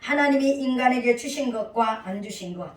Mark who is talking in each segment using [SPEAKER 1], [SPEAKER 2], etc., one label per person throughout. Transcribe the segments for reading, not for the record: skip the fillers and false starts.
[SPEAKER 1] 하나님이 인간에게 주신 것과 안 주신 것.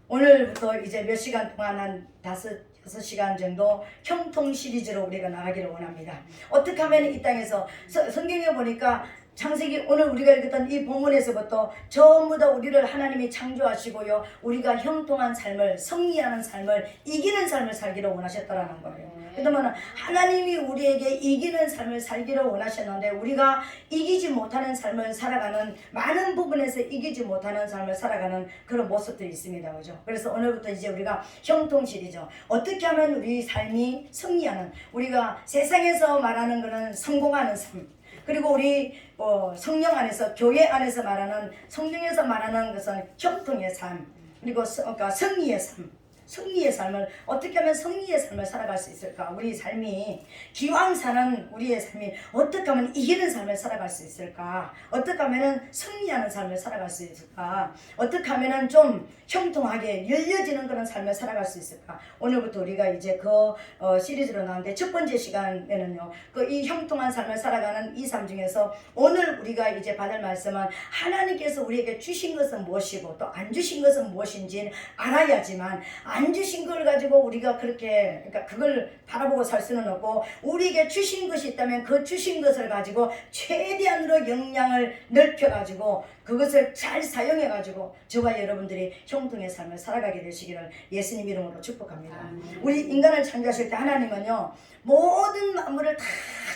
[SPEAKER 1] 오늘부터 이제 몇 시간 동안 한 5시간 정도 형통 시리즈로 우리가 나가기를 원합니다. 어떻게 하면 이 땅에서 성경에 보니까 창세기 오늘 우리가 읽었던 이 본문에서부터 전부 다 우리를 하나님이 창조하시고요, 우리가 형통한 삶을, 승리하는 삶을, 이기는 삶을 살기를 원하셨다라는 거예요. 그러면 하나님이 우리에게 이기는 삶을 살기를 원하셨는데 우리가 이기지 못하는 삶을 살아가는, 많은 부분에서 이기지 못하는 삶을 살아가는 그런 모습들이 있습니다. 그죠? 그래서 오늘부터 이제 우리가 형통시리죠. 어떻게 하면 우리 삶이 승리하는, 우리가 세상에서 말하는 것은 성공하는 삶, 그리고 우리 성령 안에서, 교회 안에서 말하는, 성경에서 말하는 것은 형통의 삶, 그리고 그러니까 승리의 삶, 승리의 삶을 어떻게 하면 승리의 삶을 살아갈 수 있을까? 우리 삶이, 기왕 사는 우리의 삶이 어떻게 하면 이기는 삶을 살아갈 수 있을까? 어떻게 하면 승리하는 삶을 살아갈 수 있을까? 어떻게 하면 좀 형통하게 열려지는 그런 삶을 살아갈 수 있을까? 오늘부터 우리가 이제 시리즈로 나오는데, 첫 번째 시간에는요, 이 형통한 삶을 살아가는 이 삶 중에서 오늘 우리가 이제 받을 말씀은, 하나님께서 우리에게 주신 것은 무엇이고 또 안 주신 것은 무엇인지 알아야지만, 안 주신 걸 가지고 우리가 그렇게, 그러니까 그걸 바라보고 살 수는 없고, 우리에게 주신 것이 있다면 그 주신 것을 가지고 최대한으로 역량을 넓혀가지고 그것을 잘 사용해가지고 저와 여러분들이 형통의 삶을 살아가게 되시기를 예수님 이름으로 축복합니다. 우리 인간을 창조하실 때 하나님은요, 모든 만물을 다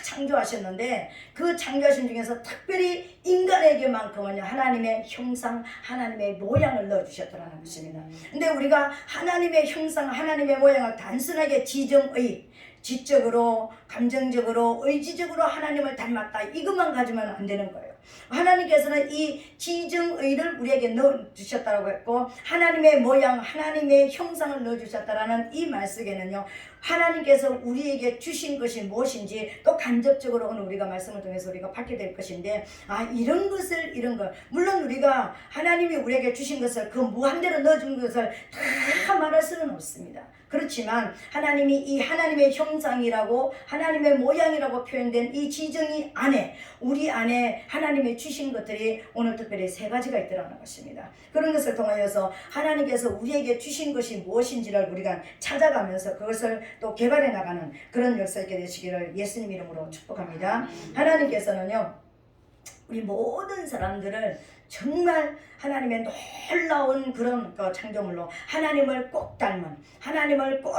[SPEAKER 1] 창조하셨는데 그 창조하신 중에서 특별히 인간에게만큼은요, 하나님의 형상, 하나님의 모양을 넣어주셨더라는 것입니다. 근데 우리가 하나님의 형상, 하나님의 모양을 단순하게 지적으로, 감정적으로, 의지적으로 하나님을 닮았다, 이것만 가지면 안 되는 거예요. 하나님께서는 이 지정의를 우리에게 넣어주셨다고 했고, 하나님의 모양, 하나님의 형상을 넣어주셨다라는 이 말 속에는요, 하나님께서 우리에게 주신 것이 무엇인지 또 간접적으로 오늘 우리가 말씀을 통해서 우리가 받게 될 것인데, 이런 것, 물론 우리가 하나님이 우리에게 주신 것을, 그 무한대로 넣어준 것을 다 말할 수는 없습니다. 그렇지만 하나님이 이 하나님의 형상이라고, 하나님의 모양이라고 표현된 이 지정이 안에, 우리 안에 하나님이 주신 것들이 오늘 특별히 3가지가 있더라는 것입니다. 그런 것을 통하여서 하나님께서 우리에게 주신 것이 무엇인지를 우리가 찾아가면서 그것을 또 개발해 나가는 그런 역사 있게 되시기를 예수님 이름으로 축복합니다. 하나님께서는요, 우리 모든 사람들을 정말 하나님의 놀라운 그런 창조물로, 하나님을 꼭 닮은, 하나님을 꼭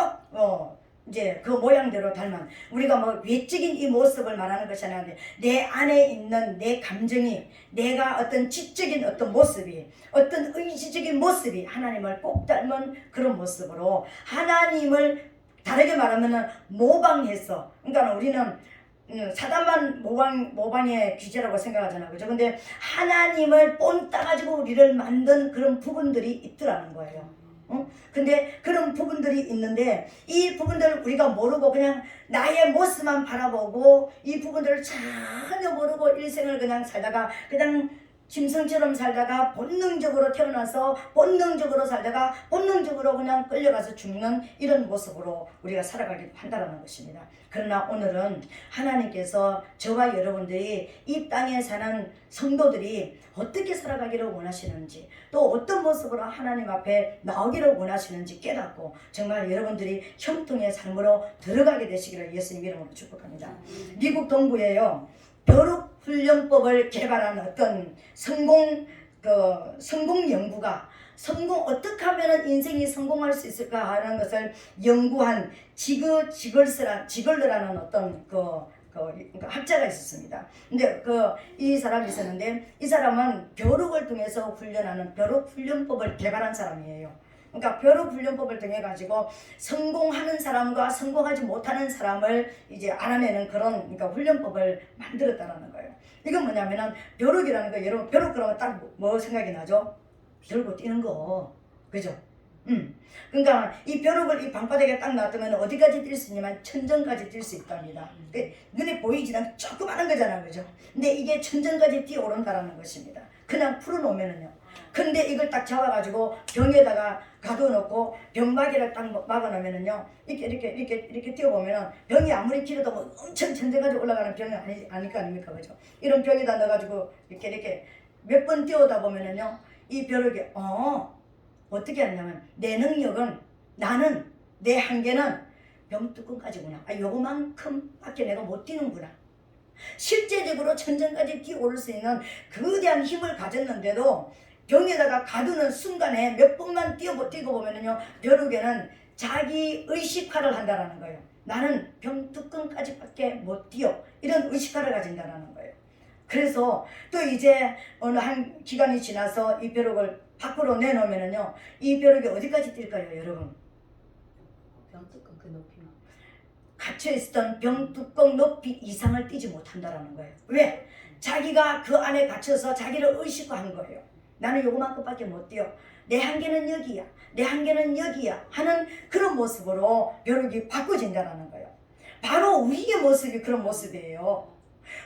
[SPEAKER 1] 이제 그 모양대로 닮은, 우리가 뭐 외적인 이 모습을 말하는 것이 아닌데, 내 안에 있는 내 감정이, 내가 어떤 지적인 어떤 모습이, 어떤 의지적인 모습이 하나님을 꼭 닮은 그런 모습으로, 하나님을 다르게 말하면 모방해서, 그러니까 우리는 사단만 모방의 귀재라고 생각하잖아요. 그죠? 근데 하나님을 본 따가지고 우리를 만든 그런 부분들이 있더라는 거예요. 근데 그런 부분들이 있는데, 이 부분들을 우리가 모르고 그냥 나의 모습만 바라보고 이 부분들을 전혀 모르고 일생을 그냥 살다가, 그냥 짐승처럼 살다가 본능적으로 태어나서 본능적으로 살다가 본능적으로 그냥 끌려가서 죽는 이런 모습으로 우리가 살아가기도 한다는 것입니다. 그러나 오늘은 하나님께서 저와 여러분들이, 이 땅에 사는 성도들이 어떻게 살아가기를 원하시는지, 또 어떤 모습으로 하나님 앞에 나오기를 원하시는지 깨닫고 정말 여러분들이 형통의 삶으로 들어가게 되시기를 예수님 이름으로 축복합니다. 미국 동부에요, 벼룩훈련법을 개발한 어떤 성공 연구가, 어떻게 하면 인생이 성공할 수 있을까 하는 것을 연구한 지글러라는 어떤 그러니까 학자가 있었습니다. 근데 이 사람이 있었는데, 이 사람은 벼룩을 통해서 훈련하는 벼룩훈련법을 개발한 사람이에요. 그러니까 벼룩훈련법을 통해 가지고 성공하는 사람과 성공하지 못하는 사람을 이제 알아내는 그런, 그러니까 훈련법을 만들었다는 거예요. 이건 뭐냐면은, 벼룩이라는 거, 여러분 벼룩 그러면 딱 뭐 생각이 나죠? 들고 뛰는 거, 그죠? 그러니까 이 벼룩을 이 방바닥에 딱 놔두면 어디까지 뛸 수 있냐면 천정까지 뛸 수 있답니다. 눈에 보이지 않는 조그마한 거잖아요, 그죠? 근데 이게 천정까지 뛰어오른다라는 것입니다. 그냥 풀어놓으면은요. 근데 이걸 딱 잡아가지고 병에다가 가둬놓고 병막이를 딱 막아놓으면은요, 이렇게 뛰어보면은 병이 아무리 길어도 뭐 엄청 천정까지 올라가는 병이 아닐 거 아닙니까, 그죠? 이런 병에다 넣어가지고 이렇게 몇 번 뛰어오다 보면은요, 이 벼룩이 어떻게 하냐면 내 능력은, 나는 내 한계는 병뚜껑까지구나. 요거만큼밖에 내가 못 뛰는구나. 실제적으로 천정까지 뛰어올 수 있는 거대한 힘을 가졌는데도 병에다가 가두는 순간에 몇 번만 뛰고 보면은요, 벼룩에는 자기 의식화를 한다라는 거예요. 나는 병뚜껑까지밖에 못 뛰어. 이런 의식화를 가진다라는 거예요. 그래서 또 이제 어느 한 기간이 지나서 이 벼룩을 밖으로 내놓으면은요, 이 벼룩이 어디까지 뛸까요, 여러분?
[SPEAKER 2] 병뚜껑 그 높이만.
[SPEAKER 1] 갇혀있었던 병뚜껑 높이 이상을 뛰지 못한다라는 거예요. 왜? 자기가 그 안에 갇혀서 자기를 의식화한 거예요. 나는 요거만큼밖에 못 뛰어. 내 한계는 여기야. 내 한계는 여기야. 하는 그런 모습으로 벼룩이 바꿔진다는 거예요. 바로 우리의 모습이 그런 모습이에요.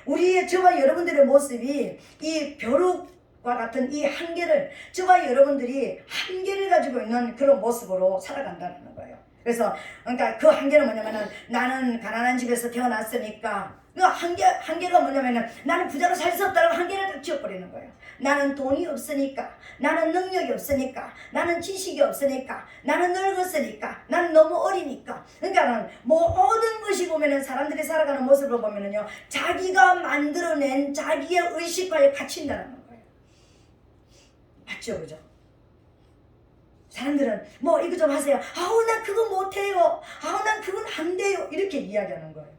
[SPEAKER 1] 우리의, 저와 여러분들의 모습이 이 벼룩과 같은 이 한계를, 저와 여러분들이 한계를 가지고 있는 그런 모습으로 살아간다는 거예요. 그래서 그러니까 그 한계는 뭐냐면은, 나는 가난한 집에서 태어났으니까, 그 한계가 뭐냐면은 나는 부자로 살 수 없다고 한계를 딱 지어버리는 거예요. 나는 돈이 없으니까, 나는 능력이 없으니까, 나는 지식이 없으니까, 나는 늙었으니까, 나는 너무 어리니까. 그러니까는 모든 것이 보면은, 사람들이 살아가는 모습을 보면은요, 자기가 만들어낸 자기의 의식화에 갇힌다는 거예요. 맞죠, 그죠? 사람들은 뭐 이거 좀 하세요. 난 그거 못해요. 난 그건 안 돼요. 이렇게 이야기하는 거예요.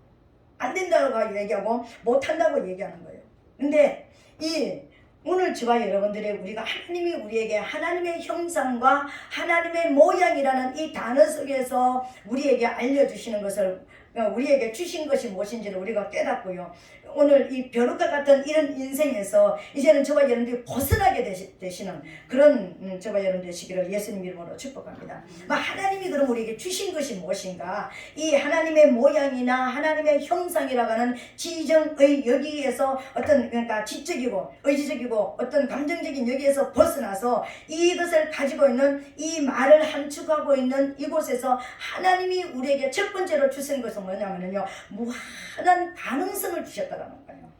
[SPEAKER 1] 안 된다고 얘기하고 못한다고 얘기하는 거예요. 근데 오늘 저와 여러분들의, 우리가 하나님이 우리에게 하나님의 형상과 하나님의 모양이라는 이 단어 속에서 우리에게 알려주시는 것을, 우리에게 주신 것이 무엇인지를 우리가 깨닫고요, 오늘 이 벼룩과 같은 이런 인생에서 이제는 저와 여러분들이 벗어나게 되시는 그런 저와 여러분 되시기를 예수님 이름으로 축복합니다. 하나님이 그럼 우리에게 주신 것이 무엇인가? 이 하나님의 모양이나 하나님의 형상이라고 하는 지정의 여기에서 어떤, 그러니까 지적이고 의지적이고 어떤 감정적인 여기에서 벗어나서 이것을 가지고 있는, 이 말을 함축하고 있는 이곳에서 하나님이 우리에게 첫 번째로 주신 것은 뭐냐면요, 무한한 가능성을 주셨다라는 거예요.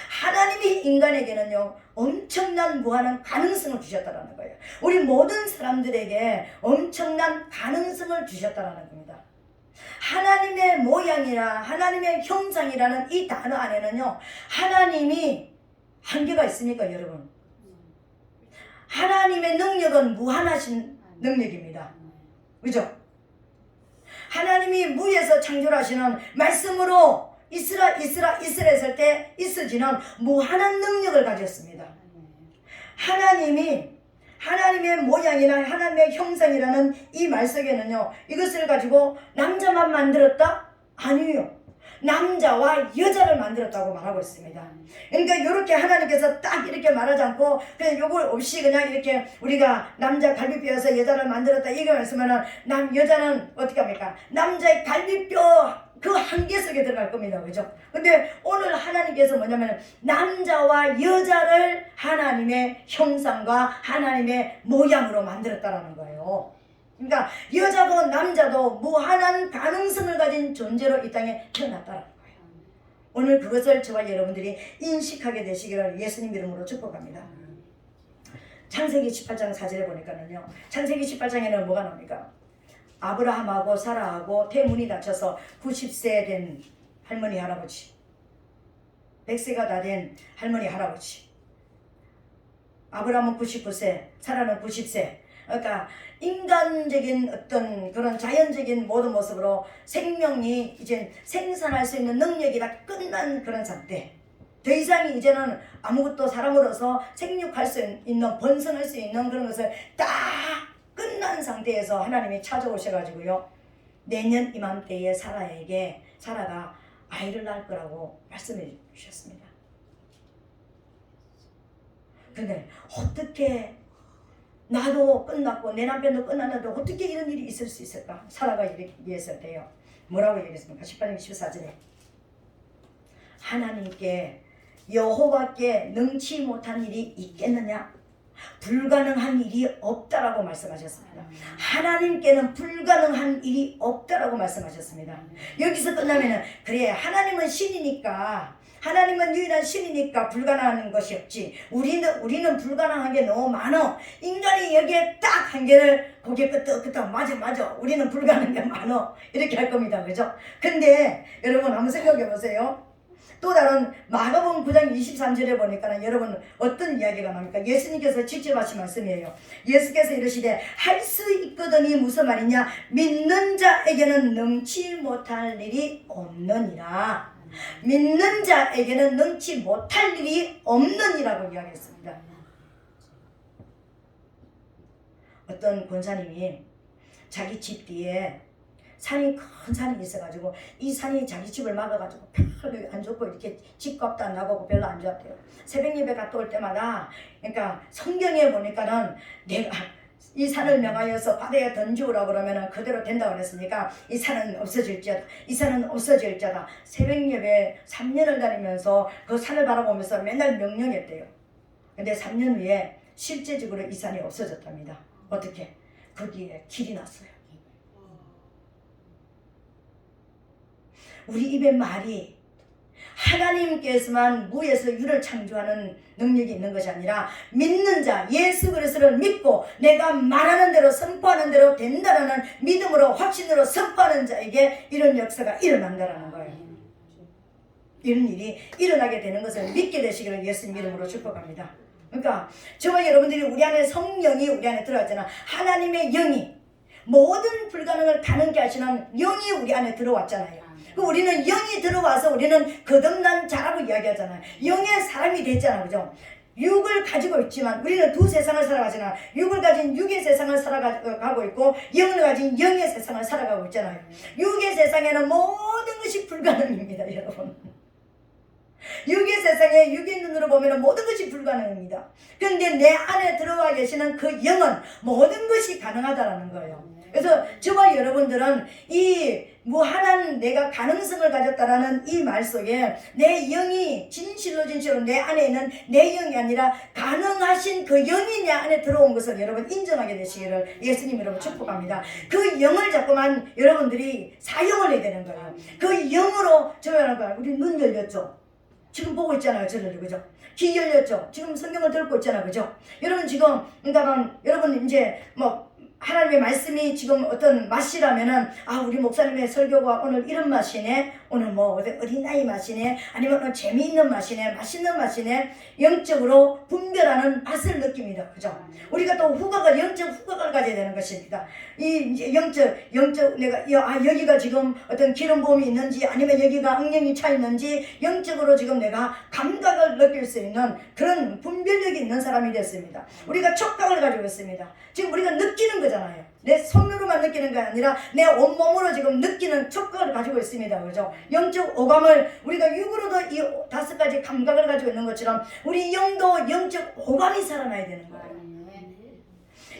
[SPEAKER 1] 하나님이 인간에게는요, 엄청난 무한한 가능성을 주셨다라는 거예요. 우리 모든 사람들에게 엄청난 가능성을 주셨다라는 겁니다. 하나님의 모양이나 하나님의 형상이라는 이 단어 안에는요, 하나님이 한계가 있습니까, 여러분? 하나님의 능력은 무한하신 능력입니다. 그죠? 하나님이 무에서 창조하시는 말씀으로 이스라 했을 때 있어지는 무한한 능력을 가졌습니다. 하나님의 모양이나 하나님의 형상이라는 이 말 속에는요, 이것을 가지고 남자만 만들었다? 아니에요. 남자와 여자를 만들었다고 말하고 있습니다. 그러니까 이렇게 하나님께서 딱 이렇게 말하지 않고 그냥 요걸 없이 그냥 이렇게 우리가 남자 갈비뼈에서 여자를 만들었다 이거 말씀하면, 여자는 어떻게 합니까? 남자의 갈비뼈 그 한계 속에 들어갈 겁니다. 그죠? 근데 오늘 하나님께서 뭐냐면, 남자와 여자를 하나님의 형상과 하나님의 모양으로 만들었다라는 거예요. 그러니까 여자도 남자도 무한한 가능성을 가진 존재로 이 땅에 태어났다는 거예요. 오늘 그것을 저와 여러분들이 인식하게 되시기를 예수님 이름으로 축복합니다. 창세기 18장 4절에 보니까는요, 창세기 18장에는 뭐가 나옵니까? 아브라함하고 사라하고 태문이 닫혀서 90세 된 할머니 할아버지, 100세가 다 된 할머니 할아버지, 아브라함은 99세, 사라는 90세. 그러니까 인간적인 어떤 그런 자연적인 모든 모습으로 생명이 이제 생산할 수 있는 능력이 다 끝난 그런 상태. 더 이상이 이제는 아무것도 사람으로서 생육할 수 있는, 번성할 수 있는 그런 것을 딱 끝난 상태에서 하나님이 찾아오셔가지고요, 내년 이맘때에 사라가 아이를 낳을 거라고 말씀해 주셨습니다. 근데 어떻게 나도 끝났고 내 남편도 끝났는데 어떻게 이런 일이 있을 수 있을까? 사라가 얘기했을 때요, 뭐라고 얘기했습니까? 18장 14절에 하나님께, 여호와께 능치 못한 일이 있겠느냐? 불가능한 일이 없다라고 말씀하셨습니다. 하나님께는 불가능한 일이 없다라고 말씀하셨습니다. 여기서 끝나면은, 그래 하나님은 신이니까 하나님은 유일한 신이니까 불가능한 것이 없지. 우리는 불가능한 게 너무 많어. 인간이 여기에 딱 한 개를 고개 끄덕끄덕 맞아 우리는 불가능한 게 많어 이렇게 할 겁니다. 그죠? 근데 여러분 한번 생각해 보세요. 또 다른 마가복음 9장 23절에 보니까 여러분 어떤 이야기가 나옵니까? 예수님께서 직접 하신 말씀이에요. 예수께서 이르시되 할 수 있거든이 무슨 말이냐? 믿는 자에게는 능치 못할 일이 없느니라. 믿는 자에게는 능치 못할 일이 없느니라고 이야기했습니다. 어떤 권사님이 자기 집 뒤에 산이 큰 산이 있어가지고 이 산이 자기 집을 막아가지고 별로 안 좋고 이렇게 집값도 안 나가고 별로 안 좋았대요. 새벽 예배 갔다 올 때마다 그러니까 성경에 보니까는 내가 이 산을 명하여서 바다에 던지우라 그러면은 그대로 된다고 그랬으니까 이 산은 없어질지어다. 이 산은 없어질지어다. 새벽 예배 3년을 다니면서 그 산을 바라보면서 맨날 명령했대요. 근데 3년 후에 실제적으로 이 산이 없어졌답니다. 어떻게? 거기에 길이 났어요. 우리 입의 말이 하나님께서만 무에서 유를 창조하는 능력이 있는 것이 아니라 믿는 자 예수 그리스도를 믿고 내가 말하는 대로 선포하는 대로 된다라는 믿음으로 확신으로 선포하는 자에게 이런 역사가 일어난다라는 거예요. 이런 일이 일어나게 되는 것을 믿게 되시기를 예수님 이름으로 축복합니다. 그러니까 저와 여러분들이 우리 안에 성령이 우리 안에 들어왔잖아. 하나님의 영이 모든 불가능을 가능케 하시는 영이 우리 안에 들어왔잖아요. 우리는 영이 들어와서 우리는 거듭난 자라고 이야기하잖아요. 영의 사람이 됐잖아. 그죠? 육을 가지고 있지만 우리는 두 세상을 살아가잖아. 육을 가진 육의 세상을 살아가고 있고 영을 가진 영의 세상을 살아가고 있잖아요. 육의 세상에는 모든 것이 불가능입니다. 여러분. 육의 세상에 육의 눈으로 보면 모든 것이 불가능합니다. 그런데 내 안에 들어와 계시는 그 영은 모든 것이 가능하다라는 거예요. 그래서 저와 여러분들은 이 무한한 내가 가능성을 가졌다라는 이 말 속에 내 영이 진실로 내 안에 있는 내 영이 아니라 가능하신 그 영이 내 안에 들어온 것을 여러분 인정하게 되시기를 예수님 여러분 축복합니다. 그 영을 자꾸만 여러분들이 사용을 해야 되는 거예요. 그 영으로 저희가 우리 눈 열렸죠. 지금 보고 있잖아요. 저를 그죠? 귀 열렸죠. 지금 성경을 듣고 있잖아요. 그죠? 여러분 지금 그러니까 여러분 이제 뭐 하나님의 말씀이 지금 어떤 맛이라면은 아 우리 목사님의 설교가 오늘 이런 맛이네, 오늘 뭐 어린아이 맛이네, 아니면 오늘 재미있는 맛이네, 맛있는 맛이네, 영적으로 분별하는 맛을 느낍니다. 그죠? 우리가 또 후각을 영적 후각을 가져야 되는 것입니다. 이 이제 영적 내가 여기가 지금 어떤 기름 부음이 있는지 아니면 여기가 악령이 차 있는지 영적으로 지금 내가 감각을 느낄 수 있는 그런 분별력이 있는 사람이 됐습니다. 우리가 촉각을 가지고 있습니다. 지금 우리가 느끼는 거잖아요. 내 손으로만 느끼는 게 아니라 내 온몸으로 지금 느끼는 촉각을 가지고 있습니다. 그죠? 영적 오감을 우리가 육으로도 이 5가지 감각을 가지고 있는 것처럼 우리 영도 영적 오감이 살아나야 되는 거예요.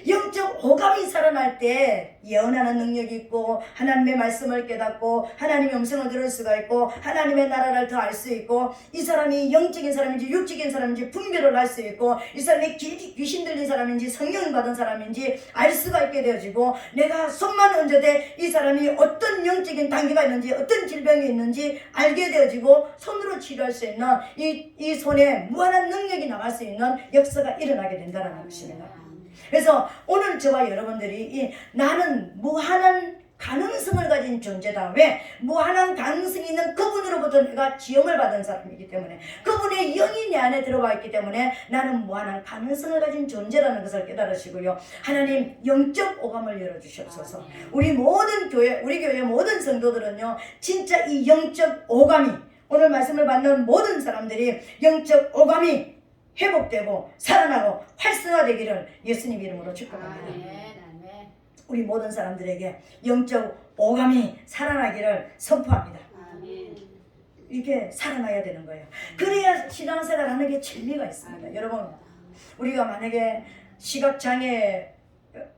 [SPEAKER 1] 영적 오감이 살아날 때 예언하는 능력이 있고 하나님의 말씀을 깨닫고 하나님의 음성을 들을 수가 있고 하나님의 나라를 더 알 수 있고 이 사람이 영적인 사람인지 육적인 사람인지 분별을 할 수 있고 이 사람이 귀신 들린 사람인지 성령 받은 사람인지 알 수가 있게 되어지고 내가 손만 얹어대 이 사람이 어떤 영적인 단계가 있는지 어떤 질병이 있는지 알게 되어지고 손으로 치료할 수 있는 이 손에 무한한 능력이 나갈 수 있는 역사가 일어나게 된다는 것입니다. 그래서 오늘 저와 여러분들이 나는 무한한 가능성을 가진 존재다. 왜? 무한한 가능성이 있는 그분으로부터 내가 지음을 받은 사람이기 때문에 그분의 영이 내 안에 들어와 있기 때문에 나는 무한한 가능성을 가진 존재라는 것을 깨달으시고요. 하나님 영적 오감을 열어주시옵소서. 우리 모든 교회, 우리 교회 모든 성도들은요 진짜 이 영적 오감이 오늘 말씀을 받는 모든 사람들이 영적 오감이 회복되고 살아나고 활성화되기를 예수님 이름으로 축복합니다. 우리 모든 사람들에게 영적 오감이 살아나기를 선포합니다. 이렇게 살아나야 되는 거예요. 그래야 신앙생활 하는 게 재미가 있습니다. 여러분 우리가 만약에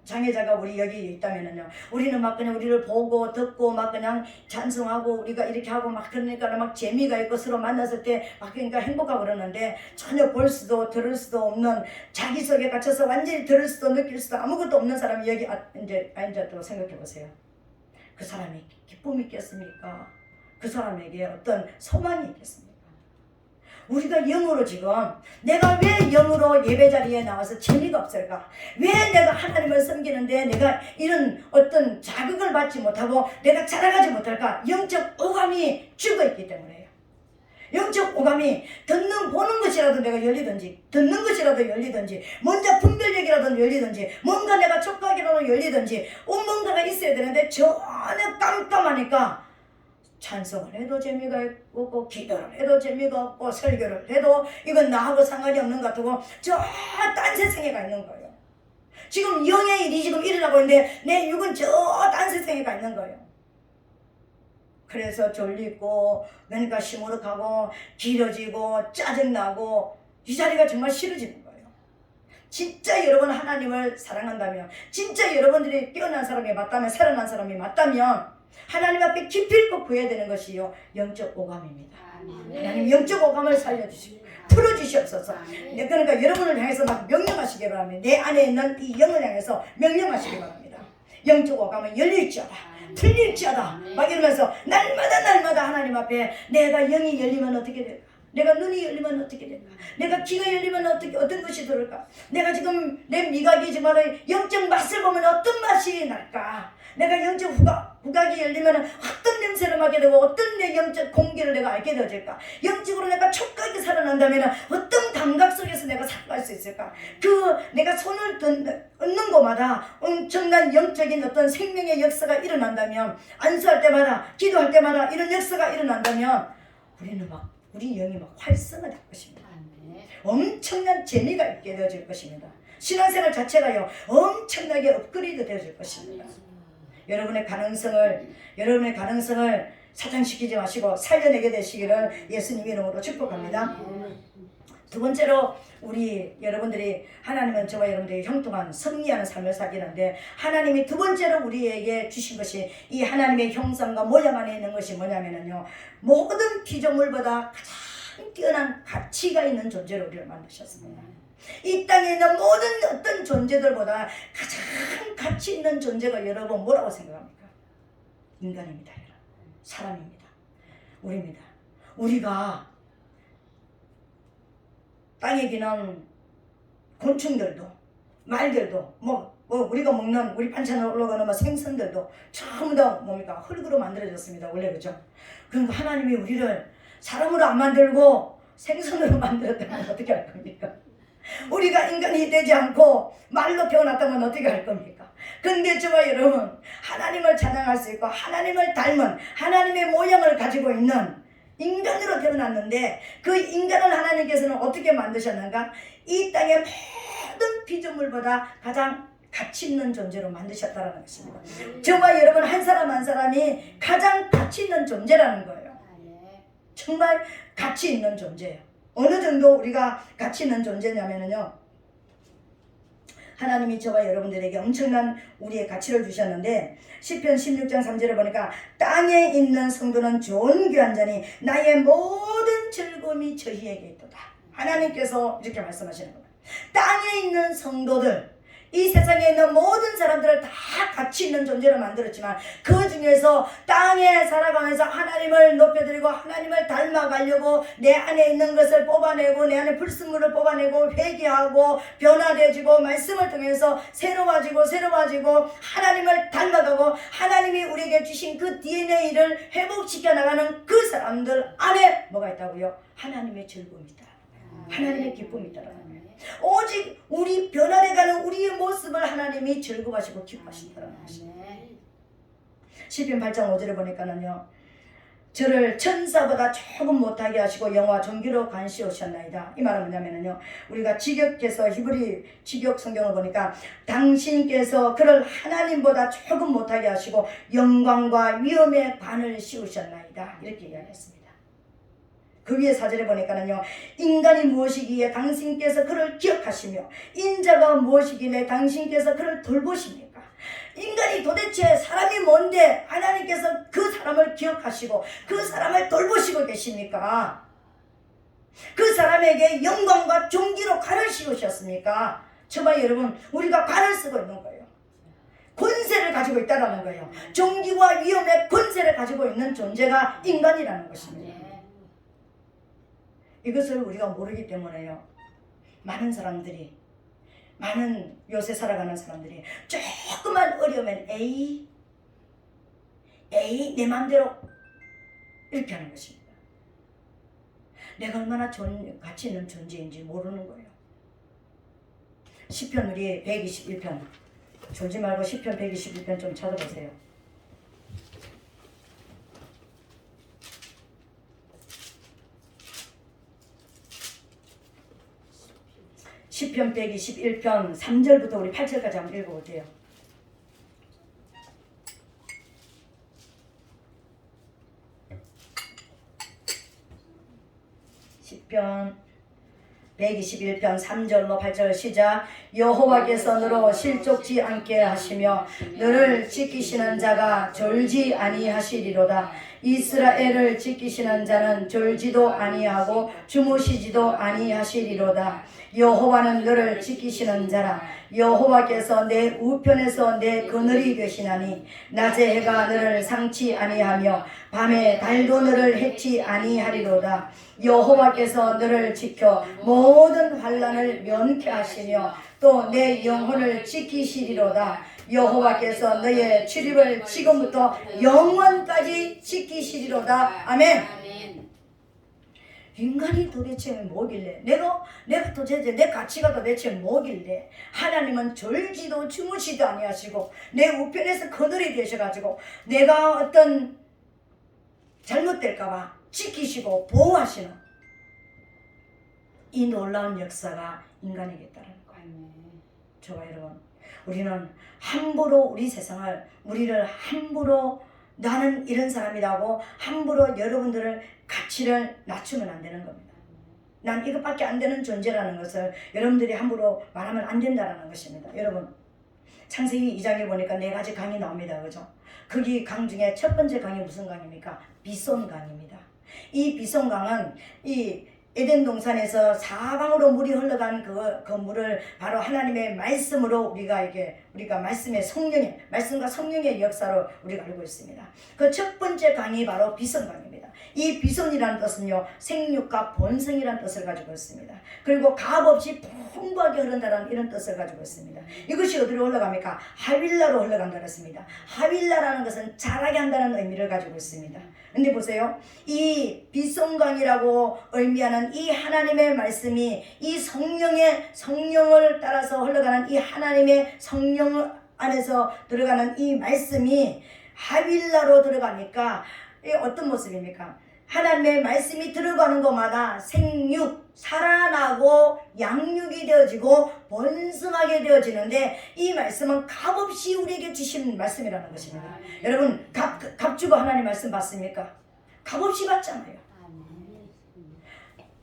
[SPEAKER 1] 장애자가 우리 여기 있다면은요, 우리는 막 그냥 우리를 보고 듣고 막 그냥 찬송하고 우리가 이렇게 하고 막 그러니까 막 재미가 있고 서로 만났을 때 막 그러니까 행복하고 그러는데 전혀 볼 수도 들을 수도 없는 자기 속에 갇혀서 완전히 들을 수도 느낄 수도 아무것도 없는 사람이 여기 이제 앉았다고 생각해 보세요. 그 사람이 기쁨이 있겠습니까? 그 사람에게 어떤 소망이 있겠습니까? 우리가 영으로 지금 내가 왜 영으로 예배 자리에 나와서 재미가 없을까? 왜 내가 하나님을 섬기는데 내가 이런 어떤 자극을 받지 못하고 내가 자라가지 못할까? 영적 오감이 죽어있기 때문에요. 영적 오감이 보는 것이라도 내가 열리든지 듣는 것이라도 열리든지 먼저 분별력이라도 열리든지 뭔가 내가 촉각이라도 열리든지 뭔가가 있어야 되는데 전혀 깜깜하니까 찬송을 해도 재미가 없고 기도를 해도 재미가 없고 설교를 해도 이건 나하고 상관이 없는 것 같고 저 딴 세상에 가 있는 거예요. 지금 영의 일이 지금 일어나고 있는데 내 육은 저 딴 세상에 가 있는 거예요. 그래서 졸리고 그러니까 시무룩하고 길어지고 짜증나고 이 자리가 정말 싫어지는 거예요. 진짜 여러분 하나님을 사랑한다면 진짜 여러분들이 깨어난 사람이 맞다면 살아난 사람이 맞다면 하나님 앞에 기필코 구해야 되는 것이요 영적 오감입니다. 하나님 영적 오감을 살려주시고 풀어주시옵소서. 그러니까 여러분을 향해서 막 명령하시기 바랍니다. 내 안에 있는 이 영을 향해서 명령하시기 바랍니다. 영적 오감은 열릴지어다 풀릴지어다 막 이러면서 날마다 하나님 앞에 내가 영이 열리면 어떻게 될까? 내가 눈이 열리면 어떻게 될까? 내가 귀가 열리면 어떤 것이 들을까? 내가 지금 내 미각이 정말 영적 맛을 보면 어떤 맛이 날까? 내가 영적 후각이 열리면 어떤 냄새를 맡게 되고 어떤 내 영적 공기를 내가 알게 되어질까? 영적으로 내가 촉각이 살아난다면 어떤 감각 속에서 내가 살아갈 수 있을까? 내가 손을 얹는 곳마다 엄청난 영적인 어떤 생명의 역사가 일어난다면 안수할 때마다 기도할 때마다 이런 역사가 일어난다면 우리 영이 막 활성화될 것입니다. 엄청난 재미가 있게 되어질 것입니다. 신앙생활 자체가요 엄청나게 업그레이드 되어질 것입니다. 여러분의 가능성을 사장시키지 마시고 살려내게 되시기를 예수님 이름으로 축복합니다. 두 번째로 여러분들이 하나님은 저와 여러분들이 형통한 승리하는 삶을 살기는데 하나님이 두 번째로 우리에게 주신 것이 이 하나님의 형상과 모양 안에 있는 것이 뭐냐면요 모든 피조물보다 가장 뛰어난 가치가 있는 존재로 우리를 만드셨습니다. 이 땅에 있는 모든 어떤 존재들보다 가장 가치 있는 존재가 여러분 뭐라고 생각합니까? 인간입니다. 여러분. 사람입니다. 우리입니다. 우리가 땅에 기는 곤충들도 말들도 우리가 먹는 우리 반찬으로 올라가는 생선들도 전부 다 뭡니까? 흙으로 만들어졌습니다. 원래 그죠? 그러니까 하나님이 우리를 사람으로 안 만들고 생선으로 만들었다면 어떻게 할 겁니까? 우리가 인간이 되지 않고 말로 태어났다면 어떻게 할 겁니까? 근데 저와 여러분 하나님을 찬양할 수 있고 하나님을 닮은 하나님의 모양을 가지고 있는 인간으로 태어났는데 그 인간을 하나님께서는 어떻게 만드셨는가? 이 땅의 모든 피조물보다 가장 가치 있는 존재로 만드셨다는 것입니다. 저와 여러분 한 사람 한 사람이 가장 가치 있는 존재라는 거예요. 정말 가치 있는 존재예요. 어느 정도 우리가 가치 있는 존재냐면요 하나님이 저와 여러분들에게 엄청난 우리의 가치를 주셨는데 시편 16장 3절에 보니까 땅에 있는 성도는 좋은 귀한 자니 나의 모든 즐거움이 저희에게 있도다. 하나님께서 이렇게 말씀하시는 거예요. 땅에 있는 성도들 이 세상에 있는 모든 사람들을 다 가치 있는 존재로 만들었지만 그 중에서 땅에 살아가면서 하나님을 높여드리고 하나님을 닮아가려고 내 안에 있는 것을 뽑아내고 내 안에 불순물을 뽑아내고 회개하고 변화되어지고 말씀을 통해서 새로워지고 하나님을 닮아가고 하나님이 우리에게 주신 그 DNA를 회복시켜 나가는 그 사람들 안에 뭐가 있다고요? 하나님의 즐거움이 있다. 하나님의 기쁨이 있다라는 거예요. 오직 우리 변화돼가는 우리의 모습을 하나님이 즐거워하시고 기뻐하신다는 것입니다. 시편 8장 5절에 보니까는요 저를 천사보다 조금 못하게 하시고 영화 종기로 간시오셨나이다. 이 말은 뭐냐면요 우리가 직역해서 히브리 직역 성경을 보니까 당신께서 그를 하나님보다 조금 못하게 하시고 영광과 위엄의 관을 씌우셨나이다. 이렇게 이야기했습니다. 그 위에 사절에 보니까는요 인간이 무엇이기에 당신께서 그를 기억하시며 인자가 무엇이길래 당신께서 그를 돌보십니까? 인간이 도대체 사람이 뭔데 하나님께서 그 사람을 기억하시고 그 사람을 돌보시고 계십니까? 그 사람에게 영광과 존귀로 관을 씌우셨습니까? 저와 여러분 우리가 관을 쓰고 있는 거예요. 권세를 가지고 있다는 거예요. 존귀와 위엄의 권세를 가지고 있는 존재가 인간이라는 것입니다. 이것을 우리가 모르기 때문에요. 많은 사람들이, 많은 요새 살아가는 사람들이 조금만 어려우면 에이 내 마음대로 이렇게 하는 것입니다. 내가 얼마나 가치 있는 존재인지 모르는 거예요. 시편 우리 121편 졸지 말고 시편 121편 좀 찾아보세요. 시편 121편 3절부터 우리 8절까지 한번 읽어볼게요. 시편 121편 3절로 8절 시작. 여호와께서 너로 실족지 않게 하시며 너를 지키시는 자가 졸지 아니하시리로다. 이스라엘을 지키시는 자는 졸지도 아니하고 주무시지도 아니하시리로다. 여호와는 너를 지키시는 자라. 여호와께서 내 우편에서 내 그늘이 되시나니 낮에 해가 너를 상치 아니하며 밤에 달도 너를 해치 아니하리로다. 여호와께서 너를 지켜 모든 환난을 면케하시며 또 내 영혼을 지키시리로다. 여호와께서 너의 출입을 지금부터 영원까지 지키시리로다. 아멘. 인간이 도대체 뭐길래, 내가 도대체 내 가치가 도대체 뭐길래 하나님은 졸지도 주무시도 아니하시고 내 우편에서 그늘이 되셔가지고 내가 어떤 잘못될까봐 지키시고 보호하시는 이 놀라운 역사가 인간에게 있다는 거예요. 저와 여러분, 우리는 함부로 우리를 함부로 나는 이런 사람이라고 함부로 여러분들을 가치를 낮추면 안 되는 겁니다. 난 이것밖에 안 되는 존재라는 것을 여러분들이 함부로 말하면 안 된다는 것입니다. 여러분, 창세기 2장에 보니까 4가지 강이 나옵니다. 그죠? 거기 강 중에 첫 번째 강이 무슨 강입니까? 비손강입니다. 이 비손강은 이 에덴 동산에서 사방으로 물이 흘러간 그 물을 바로 하나님의 말씀으로 우리가 말씀과 성령의 역사로 우리가 알고 있습니다. 그 첫 번째 강이 바로 비손강입니다. 이 비손이라는 뜻은요, 생육과 본성이라는 뜻을 가지고 있습니다. 그리고 값없이 풍부하게 흐른다는 이런 뜻을 가지고 있습니다. 이것이 어디로 흘러갑니까? 하윌라로 흘러간다 그랬습니다. 하윌라라는 것은 자라게 한다는 의미를 가지고 있습니다. 근데 보세요, 이 비손강이라고 의미하는 이 하나님의 말씀이 이 성령을 따라서 흘러가는 이 하나님의 성령 안에서 들어가는 이 말씀이 하윌라로 들어가니까 어떤 모습입니까? 하나님의 말씀이 들어가는 것마다 생육, 살아나고 양육이 되어지고 번성하게 되어지는데 이 말씀은 값없이 우리에게 주신 말씀이라는 것입니다. 여러분, 값 주고 하나님 말씀 받습니까? 값없이 받잖아요.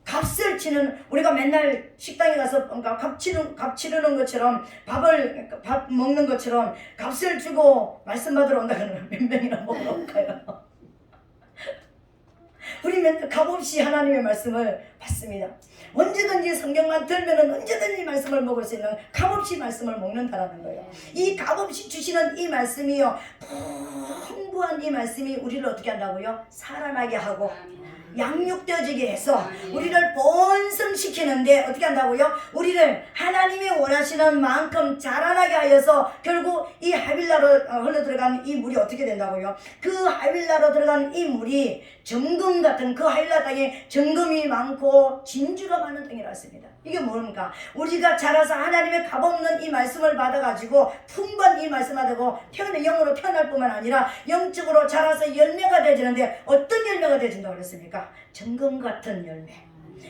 [SPEAKER 1] 값을 치는, 우리가 맨날 식당에 가서 값 치르는 것처럼 밥 먹는 것처럼 값을 주고 말씀 받으러 온다 그러면 몇 명이나 먹으러 올까요? 우리 맨날 값없이 하나님의 말씀을 받습니다. 언제든지 성경만 들면은 언제든지 말씀을 먹을 수 있는 값없이 말씀을 먹는다라는 거예요. 이 값없이 주시는 이 말씀이요, 풍부한 이 말씀이 우리를 어떻게 한다고요? 살아나게 하고 양육되어지게 해서 우리를 번성시키는데 어떻게 한다고요? 우리를 하나님이 원하시는 만큼 자라나게 하여서 결국 이 하윌라로 흘러들어가는 이 물이 어떻게 된다고요? 그 하윌라로 들어가는 이 물이 정금 같은, 그 하윌라 땅에 정금이 많고 진주가 많은 땅이라 했습니다. 이게 뭡니까? 우리가 자라서 하나님의 값없는 이 말씀을 받아가지고 풍부한 이 말씀을 받고 영으로 태어날 뿐만 아니라 영적으로 자라서 열매가 되지는데 어떤 열매가 되진다고 그랬습니까? 정금 같은 열매,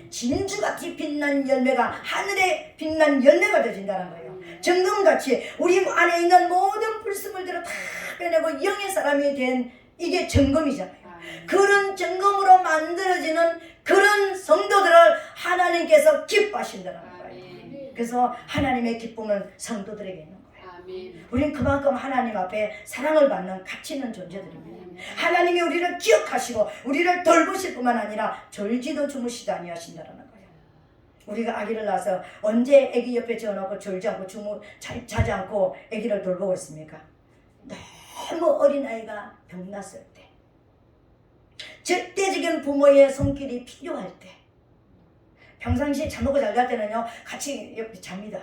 [SPEAKER 1] 진주같이 빛난 열매가 하늘에 빛난 열매가 되진다는 거예요. 정금같이 우리 안에 있는 모든 불순물들을 다 빼내고 영의 사람이 된 이게 정금이잖아요. 그런 정금으로 만들어지는 그런 성도들을 하나님께서 기뻐하신다는 거예요. 그래서 하나님의 기쁨은 성도들에게 있는 거예요. 우리는 그만큼 하나님 앞에 사랑을 받는 가치 있는 존재들입니다. 하나님이 우리를 기억하시고 우리를 돌보실 뿐만 아니라 졸지도 주무시도 아니하신다는 거예요. 우리가 아기를 낳아서 언제 아기 옆에 재워놓고 졸지 않고 자지 않고 아기를 돌보고 있습니까? 너무 어린아이가 병났을 때, 절대적인 부모의 손길이 필요할 때, 평상시에 잘 먹고 잘 잘 때는요 같이 옆에 잡니다.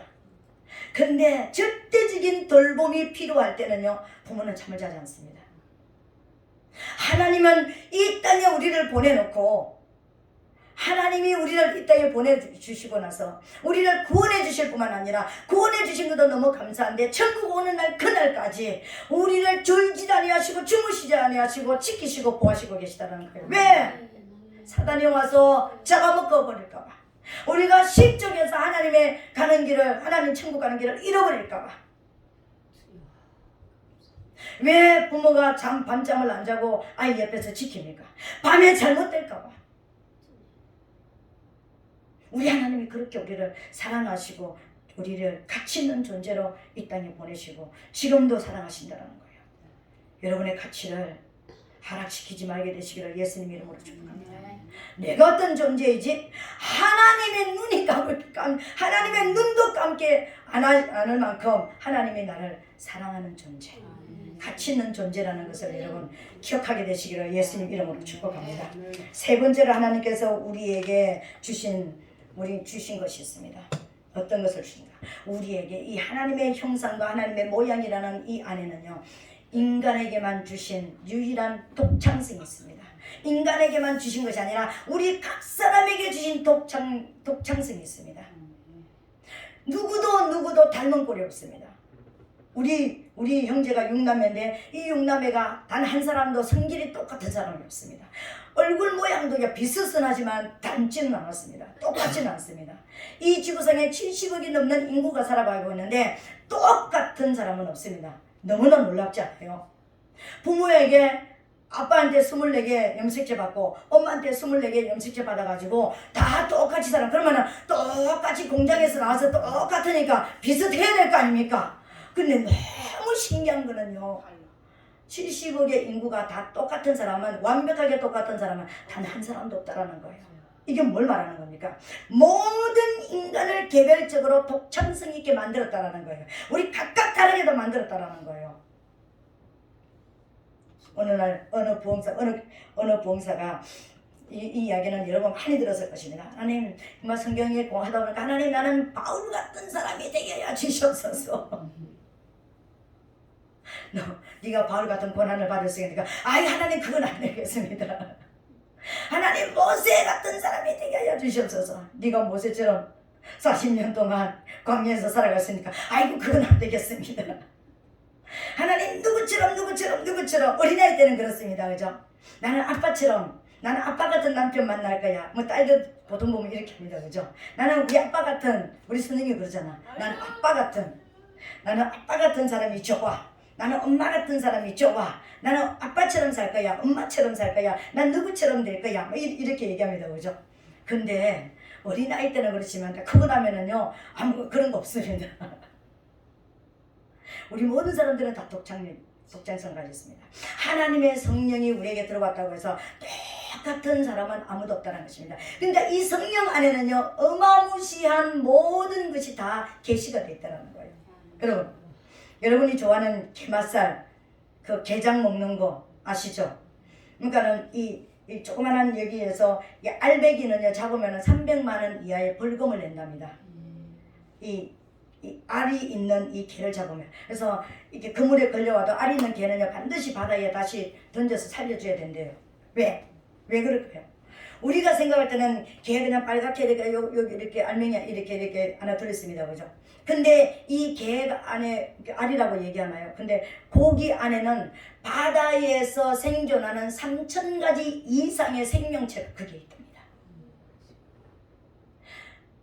[SPEAKER 1] 근데 절대적인 돌봄이 필요할 때는요 부모는 잠을 자지 않습니다. 하나님은 이 땅에 우리를 보내놓고 하나님이 우리를 이 땅에 보내주시고 나서 우리를 구원해 주실 뿐만 아니라 구원해 주신 것도 너무 감사한데 천국 오는 날 그날까지 우리를 졸지도 아니하시고 주무시지 아니하시고 지키시고 보호하시고 계시다는 거예요. 왜? 사단이 와서 잡아먹어 버릴까 봐. 우리가 실족해서 하나님의 가는 길을 하나님 천국 가는 길을 잃어버릴까 봐. 왜 부모가 밤잠을 안 자고 아이 옆에서 지킵니까? 밤에 잘못될까 봐. 우리 하나님이 그렇게 우리를 사랑하시고 우리를 가치 있는 존재로 이 땅에 보내시고 지금도 사랑하신다는 거예요. 여러분의 가치를 하락시키지 말게 되시기를 예수님 이름으로 축복합니다. 내가 어떤 존재이지? 하나님의 눈이 하나님의 눈도 감게 않을 만큼 하나님이 나를 사랑하는 존재, 가치 있는 존재라는 것을 여러분 기억하게 되시기를 예수님 이름으로 축복합니다. 세 번째로 하나님께서 우리에게 주신 것이 있습니다. 어떤 것을 주신가? 우리에게 이 하나님의 형상과 하나님의 모양이라는 이 안에는요 인간에게만 주신 유일한 독창성이 있습니다. 인간에게만 주신 것이 아니라 우리 각 사람에게 주신 독창성이 있습니다. 누구도 닮은 꼴이 없습니다. 우리 형제가 6남매인데 이 6남매가 단 한 사람도 성질이 똑같은 사람이 없습니다. 얼굴 모양도 비슷하지만 닮지는 않았습니다. 똑같지는 않습니다. 이 지구상에 70억이 넘는 인구가 살아가고 있는데 똑같은 사람은 없습니다. 너무나 놀랍지 않아요? 부모에게 아빠한테 24개 염색제 받고 엄마한테 24개 염색제 받아가지고 다 똑같이 살아. 그러면은 똑같이 공장에서 나와서 똑같으니까 비슷해야 될 거 아닙니까? 근데 너무 신기한 거는요 70억의 인구가 다 똑같은 사람은 완벽하게 똑같은 사람은 단 한 사람도 없다라는 거예요. 이게 뭘 말하는 겁니까? 모든 인간을 개별적으로 독창성 있게 만들었다라는 거예요. 우리 각각 다르게도 만들었다라는 거예요. 어느 날 어느 부흥사가 이 이야기는 여러분 많이 들었을 것입니다. 하나님 정말 성경에 공하다 보니까 하나님 나는 바울 같은 사람이 되게 하여 주시옵소서. 네가 바울 같은 고난을 받을 수 있으니까 아이 하나님 그건 안 되겠습니다. 하나님 모세 같은 사람이 되게 하여 주시옵소서. 네가 모세처럼 40년 동안 광야에서 살아갔으니까 아이고 그건 안 되겠습니다. 하나님 누구처럼 어린아이 때는 그렇습니다. 그죠? 나는 아빠 같은 남편 만날 거야. 뭐 딸들 보통 보면 이렇게 합니다. 그죠? 나는 우리 아빠 같은 우리 선생님이 그러잖아. 나는 아빠 같은 사람이 좋아. 나는 엄마 같은 사람이 좋아. 나는 아빠처럼 살 거야. 엄마처럼 살 거야. 난 누구처럼 될 거야. 뭐 이렇게 얘기합니다. 그죠? 근데 어린아이 때는 그렇지만 크고 나면은요 아무 그런 거 없습니다. 우리 모든 사람들은 다 독창성 가졌습니다. 하나님의 성령이 우리에게 들어왔다고 해서 똑같은 사람은 아무도 없다는 것입니다. 그러니까 이 성령 안에는요 어마무시한 모든 것이 다 계시가 되어 있다는 거예요. 여러분이 좋아하는 게맛살 그 게장 먹는 거 아시죠? 그러니까는 이 조그만한 여기에서 이 알배기는요 잡으면은 300만 원 이하의 벌금을 낸답니다. 이 알이 있는 이 개를 잡으면. 그래서 이렇게 그물에 걸려와도 알이 있는 개는요 반드시 바다에 다시 던져서 살려줘야 된대요. 왜 그럴까요? 우리가 생각할 때는 개 그냥 빨갛게 이렇게 여기 이렇게 알맹이 이렇게 하나 들어있습니다. 그죠? 근데 이 개 안에 알이라고 얘기하나요? 근데 고기 안에는 바다에서 생존하는 3,000가지 이상의 생명체가 거기에 있답니다.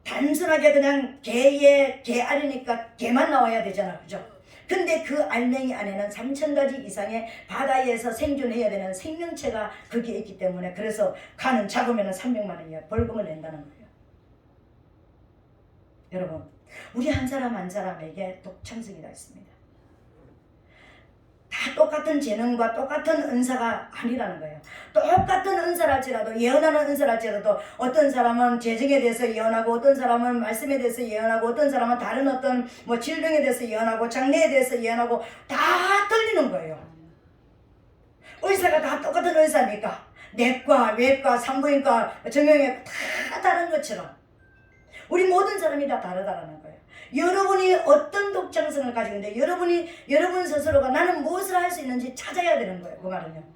[SPEAKER 1] 단순하게 그냥 개 알이니까 개만 나와야 되잖아. 그죠? 근데 그 알맹이 안에는 3,000가지 이상의 바다에서 생존해야 되는 생명체가 거기에 있기 때문에 그래서 간은 잡으면 300만 원이야 벌금을 낸다는 거예요. 여러분 우리 한 사람 한 사람에게 독창성이 다 있습니다. 다 똑같은 재능과 똑같은 은사가 아니라는 거예요. 똑같은 은사랄지라도 예언하는 은사랄지라도 어떤 사람은 재정에 대해서 예언하고 어떤 사람은 말씀에 대해서 예언하고 어떤 사람은 다른 어떤 뭐 질병에 대해서 예언하고 장래에 대해서 예언하고 다 틀리는 거예요. 의사가 다 똑같은 의사니까 내과, 외과, 산부인과, 정형외과 다 다른 것처럼 우리 모든 사람이 다 다르다라는 거예요. 여러분이 어떤 독창성을 가지고 있는데 여러분 스스로가 나는 무엇을 할 수 있는지 찾아야 되는 거예요. 그 말은요.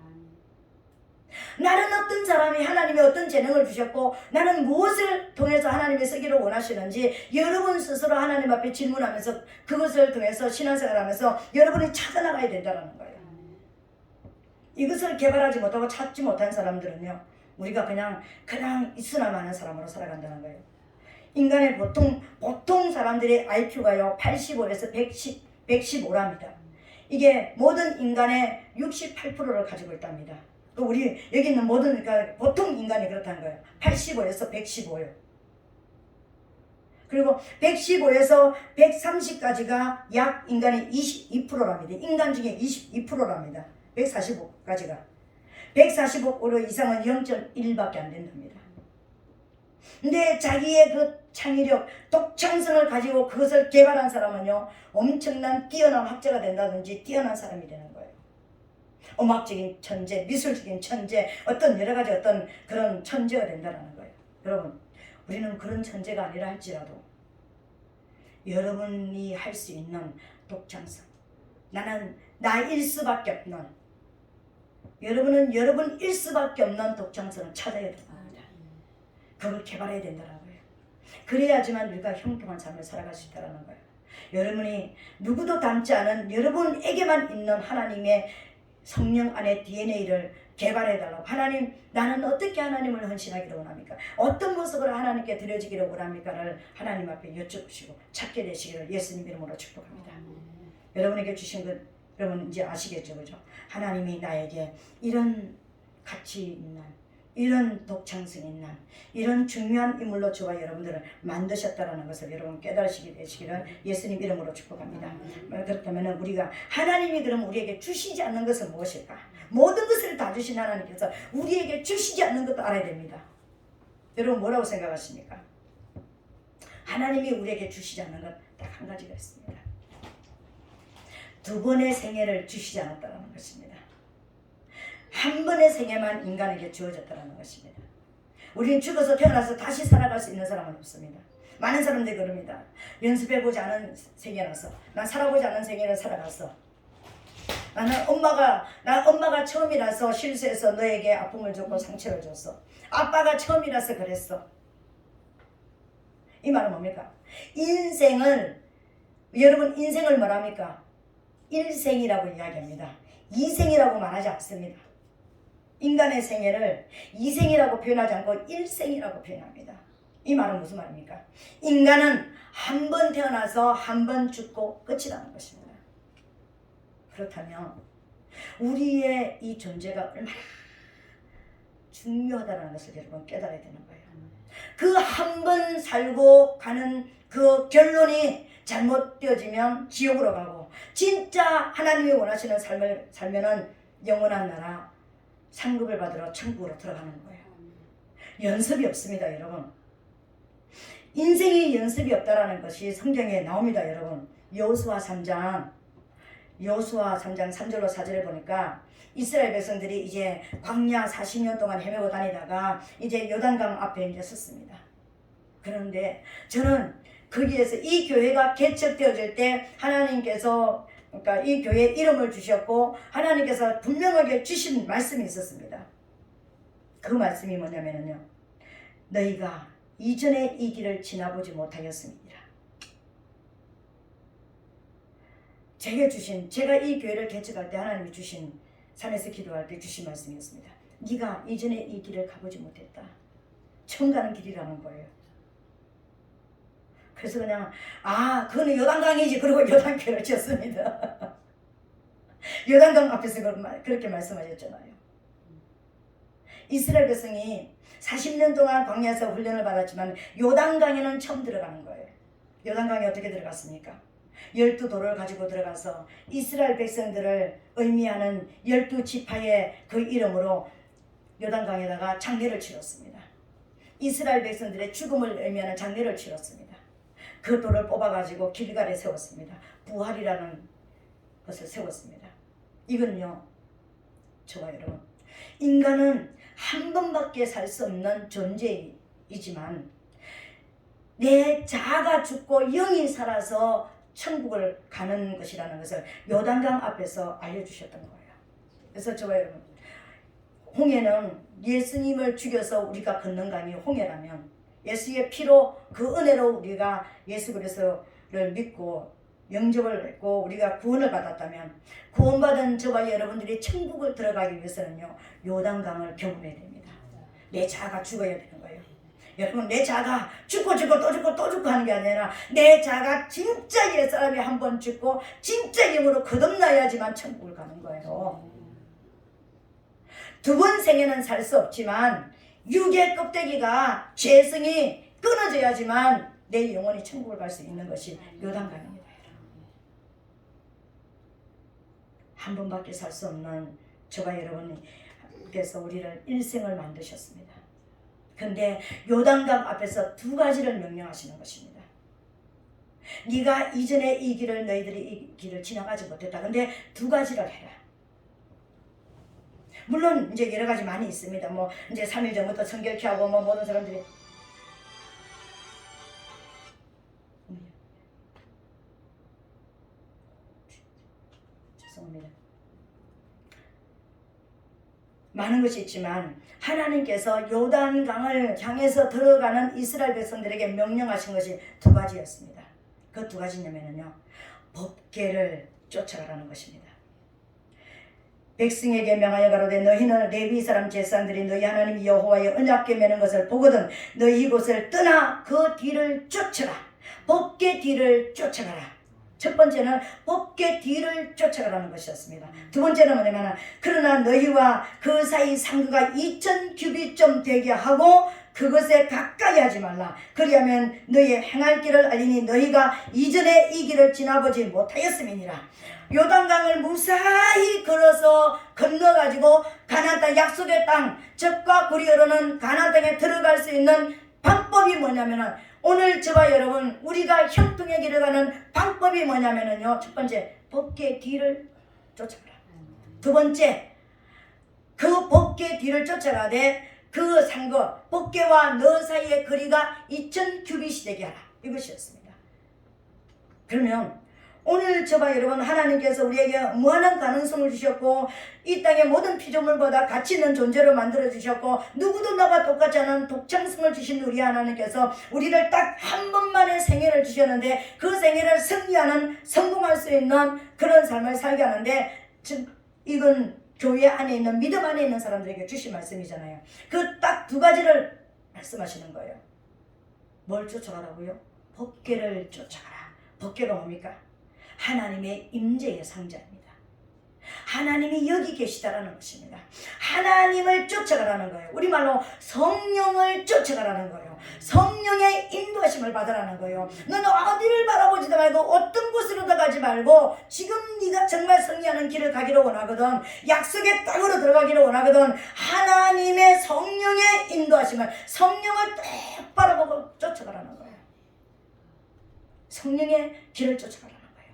[SPEAKER 1] 나는 어떤 사람이 하나님이 어떤 재능을 주셨고 나는 무엇을 통해서 하나님이 쓰기를 원하시는지 여러분 스스로 하나님 앞에 질문하면서 그것을 통해서 신앙생활하면서 여러분이 찾아나가야 된다는 거예요. 이것을 개발하지 못하고 찾지 못한 사람들은요, 우리가 그냥 있으나 마는 사람으로 살아간다는 거예요. 인간의 보통 사람들의 IQ가요 85에서 115랍니다. 이게 모든 인간의 68%를 가지고 있답니다. 우리 여기 있는 모든, 그러니까 보통 인간이 그렇다는 거예요. 85에서 115요. 그리고 115에서 130까지가 약 인간의 22%랍니다. 인간 중에 22%랍니다. 145까지가. 145% 이상은 0.1밖에 안 된답니다. 근데 자기의 그 창의력, 독창성을 가지고 그것을 개발한 사람은요, 엄청난 뛰어난 학자가 된다든지 뛰어난 사람이 되는 거예요. 음악적인 천재, 미술적인 천재, 어떤 여러 가지 어떤 그런 천재가 된다는 거예요. 여러분, 우리는 그런 천재가 아니라 할지라도 여러분이 할 수 있는 독창성, 나는 나일 수밖에 없는, 여러분은 여러분일 수밖에 없는 독창성을 찾아야 됩니다. 그걸 개발해야 된다는 거예요. 그래야지만 우리가 형통한 삶을 살아갈 수 있다는 거예요. 여러분이 누구도 닮지 않은 여러분에게만 있는 하나님의 성령 안에 DNA를 개발해달라고. 하나님, 나는 어떻게 하나님을 헌신하기를 원합니까? 어떤 모습으로 하나님께 드려지기를 원합니까를 하나님 앞에 여쭤보시고 찾게 되시기를 예수님 이름으로 축복합니다. 여러분에게 주신 것 여러분 이제 아시겠죠, 그죠? 하나님이 나에게 이런 가치 있는, 이런 독창성 있는, 이런 중요한 인물로 저와 여러분들을 만드셨다는 것을 여러분 깨달으시게 되시기를 예수님 이름으로 축복합니다. 그렇다면 우리가 하나님이 그럼 우리에게 주시지 않는 것은 무엇일까? 모든 것을 다 주신 하나님께서 우리에게 주시지 않는 것도 알아야 됩니다. 여러분 뭐라고 생각하십니까? 하나님이 우리에게 주시지 않는 것 딱 한 가지가 있습니다. 2번의 생애를 주시지 않았다는 것입니다. 한 번의 생애만 인간에게 주어졌다는 것입니다. 우리는 죽어서 태어나서 다시 살아갈 수 있는 사람은 없습니다. 많은 사람들이 그럽니다. 연습해보지 않은 생애라서, 난 살아보지 않은 생애를 살아갔어. 난 엄마가 처음이라서 실수해서 너에게 아픔을 줬고 상처를 줬어. 아빠가 처음이라서 그랬어. 이 말은 뭡니까? 여러분 인생을 뭐랍니까? 일생이라고 이야기합니다. 이생이라고 말하지 않습니다. 인간의 생애를 이생이라고 표현하지 않고 일생이라고 표현합니다. 이 말은 무슨 말입니까? 인간은 한 번 태어나서 한 번 죽고 끝이라는 것입니다. 그렇다면 우리의 이 존재가 얼마나 중요하다는 것을 여러분 깨달아야 되는 거예요. 그 한 번 살고 가는 그 결론이 잘못되어지면 지옥으로 가고, 진짜 하나님이 원하시는 삶을 살면은 영원한 나라 상급을 받으러 천국으로 들어가는 거예요. 연습이 없습니다, 여러분. 인생이 연습이 없다라는 것이 성경에 나옵니다, 여러분. 여호수아 3장 3절로 4절에 보니까 이스라엘 백성들이 이제 광야 40년 동안 헤매고 다니다가 이제 요단강 앞에 이제 섰습니다. 그런데 저는 거기에서 이 교회가 개척되어질 때 하나님께서, 그러니까 이 교회에 이름을 주셨고 하나님께서 분명하게 주신 말씀이 있었습니다. 그 말씀이 뭐냐면요, 너희가 이전에 이 길을 지나보지 못하였습니다. 제가 이 교회를 개척할 때 하나님이 주신, 산에서 기도할 때 주신 말씀이었습니다. 네가 이전에 이 길을 가보지 못했다. 처음 가는 길이라는 거예요. 그래서 그냥 그거는 요단강이지, 그리고 요단교를 지었습니다. 요단강 앞에서 그렇게 말씀하셨잖아요. 이스라엘 백성이 40년 동안 광야에서 훈련을 받았지만 요단강에는 처음 들어가는 거예요. 요단강에 어떻게 들어갔습니까? 12돌을 가지고 들어가서 이스라엘 백성들을 의미하는 12지파의 그 이름으로 요단강에다가 장례를 치렀습니다. 이스라엘 백성들의 죽음을 의미하는 장례를 치렀습니다. 그 돌을 뽑아가지고 길갈에 세웠습니다. 부활이라는 것을 세웠습니다. 이건요, 저와 여러분, 인간은 한 번밖에 살 수 없는 존재이지만 내 자아가 죽고 영이 살아서 천국을 가는 것이라는 것을 요단강 앞에서 알려주셨던 거예요. 그래서 저와 여러분, 홍해는 예수님을 죽여서 우리가 걷는 강이 홍해라면 예수의 피로 그 은혜로 우리가 예수 그리스도를 믿고 영접을 했고 우리가 구원을 받았다면 구원받은 저와 여러분들이 천국을 들어가기 위해서는요 요단강을 경험해야 됩니다. 내 자아가 죽어야 되는 거예요. 여러분, 내 자아가 죽고 또 죽고 또 죽고 하는 게 아니라 내 자아가 진짜 옛사람이 한번 죽고 진짜 영으로 거듭나야지만 천국을 가는 거예요. 두 번 생에는 살 수 없지만 육의 껍데기가 죄성이 끊어져야지만 내 영혼이 천국을 갈 수 있는 것이 요단강입니다. 한 번밖에 살 수 없는 저와 여러분께서 우리를 일생을 만드셨습니다. 근데 요단강 앞에서 두 가지를 명령하시는 것입니다. 네가 이전에 이 길을 너희들이 이 길을 지나가지 못했다. 근데 두 가지를 해라. 물론 이제 여러 가지 많이 있습니다. 뭐 이제 3일 전부터 성결케 하고 뭐 모든 사람들이 죄송합니다. 많은 것이 있지만 하나님께서 요단강을 향해서 들어가는 이스라엘 백성들에게 명령하신 것이 두 가지였습니다. 그 두 가지냐면요, 법궤를 쫓아가라는 것입니다. 백성에게 명하여 가로되 너희는 레위 사람 제사장들이 너희 하나님 여호와의 언약궤 매는 것을 보거든 너희 이곳을 떠나 그 뒤를 쫓아라. 법궤 뒤를 쫓아가라. 첫 번째는 법궤 뒤를 쫓아가라는 것이었습니다. 두 번째는 뭐냐면 그러나 너희와 그 사이 상거가 2000규빗 되게 하고 그것에 가까이 하지 말라. 그리하면 너희의 행할 길을 알리니 너희가 이전에 이 길을 지나보지 못하였음이니라. 요단강을 무사히 걸어서 건너가지고 가나안 땅 약속의 땅 적과 굴이 흐르는 가나안 땅에 들어갈 수 있는 방법이 뭐냐면은 오늘 저와 여러분 우리가 형통의 길을 가는 방법이 뭐냐면은요, 첫 번째 법궤 뒤를 쫓아가라. 두 번째 그 법궤 뒤를 쫓아가되 그 상거 법궤와 너 사이의 거리가 2000규빗이 되게 하라. 이것이었습니다. 그러면 오늘 저와 여러분 하나님께서 우리에게 무한한 가능성을 주셨고 이 땅의 모든 피조물보다 가치 있는 존재로 만들어 주셨고 누구도 나와 똑같지 않은 독창성을 주신 우리 하나님께서 우리를 딱 한 번만의 생애를 주셨는데 그 생애를 승리하는 성공할 수 있는 그런 삶을 살게 하는데 즉 이건 교회 안에 있는 믿음 안에 있는 사람들에게 주신 말씀이잖아요. 그 딱 두 가지를 말씀하시는 거예요. 뭘 쫓아가라고요? 법궤를 쫓아가라. 법궤가 뭡니까? 하나님의 임재의 상자입니다. 하나님이 여기 계시다라는 것입니다. 하나님을 쫓아가라는 거예요. 우리말로 성령을 쫓아가라는 거예요. 성령의 인도하심을 받으라는 거예요. 너는 어디를 바라보지도 말고 어떤 곳으로도 가지 말고 지금 네가 정말 승리하는 길을 가기를 원하거든, 약속의 땅으로 들어가기를 원하거든, 하나님의 성령의 인도하심을, 성령을 딱 바라보고 쫓아가라는 거예요. 성령의 길을 쫓아가라는 거예요.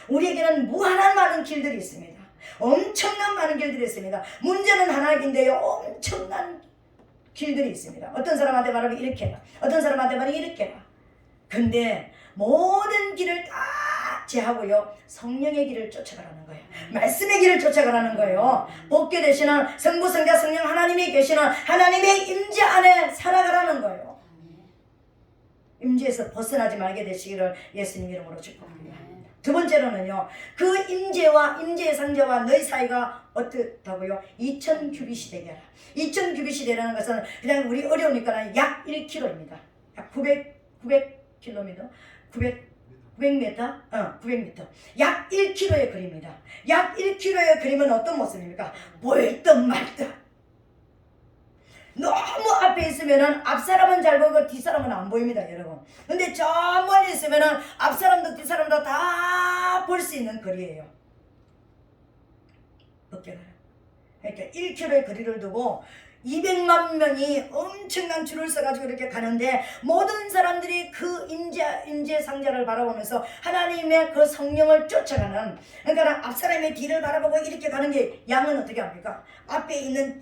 [SPEAKER 1] 우리에게는 무한한 많은 길들이 있습니다. 엄청난 많은 길들이 있습니다. 문제는 하나인데요, 엄청난 길들이 있습니다. 어떤 사람한테 말하면 이렇게 해라, 어떤 사람한테 말하면 이렇게 해라. 근데 모든 길을 다 제하고요, 성령의 길을 쫓아가라는 거예요. 말씀의 길을 쫓아가라는 거예요. 복게 되시는 성부, 성자, 성령 하나님이 계시는 하나님의 임재 안에 살아가라는 거예요. 임재에서 벗어나지 말게 되시기를 예수님 이름으로 축복합니다. 두 번째로는요, 그 임재와 임재의 상자와 너희 사이가 어떻다고요? 2000규빗이 되게 하라. 2000규빗이 되라는 것은 그냥 우리 어려우니까 약 1km입니다. 약 900km? 900m? 900m. 약 1km의 거리입니다. 약 1km의 거리면 어떤 모습입니까? 보일 듯 말 듯. 너무 앞에 있으면은 앞사람은 잘 보이고 뒷사람은 안 보입니다, 여러분. 근데 저 멀리 있으면은 앞사람도 뒷사람도 다 볼 수 있는 거리예요. 어깨가요. 그러니까 1km의 거리를 두고 200만 명이 엄청난 줄을 서가지고 이렇게 가는데 모든 사람들이 그 임재 상자를 바라보면서 하나님의 그 성령을 쫓아가는, 그러니까 앞사람의 뒤를 바라보고 이렇게 가는 게, 양은 어떻게 합니까? 앞에 있는